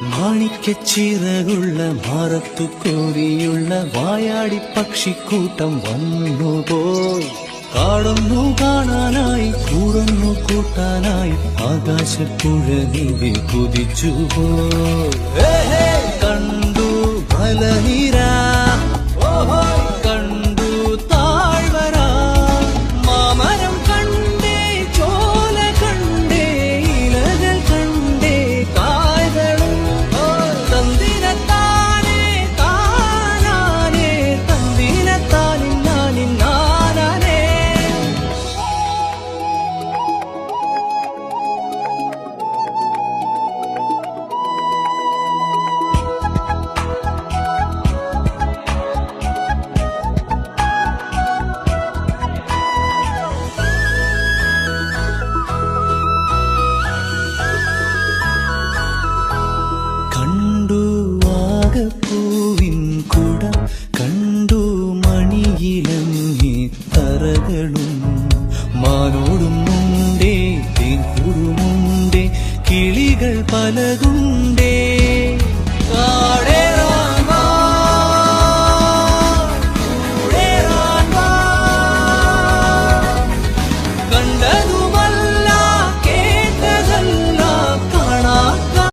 മാണിക്കച്ചിറകുള്ള മാറത്തു കോരിയുള്ള വായാടി പക്ഷിക്കൂട്ടം വന്നുപോയി. കാടൊന്നു കാണാനായി കൂടൊന്നു കൂട്ടാനായി ആകാശപ്പുഴ നീവി കുതിച്ചുപോയി. കണ്ടു മലനിര, കണ്ടു താഴ്വര, മാമരം കണ്ടേ, ചോല കണ്ടേ, ഇലകൾ കണ്ടേ, കായകളും തന്തിരത്താനേ താനാനേ, തന്തിരത്താനിന്നാനിന്നാനേ. കണ്ടു വാഗപ്പൂവിൻ കുട, കണ്ടു മണിയിലങ്ങി തറകളും, മാനോടും മുണ്ടേ തേൻകൂടുമുണ്ടേ, കിളികൾ പലതുണ്ടേ.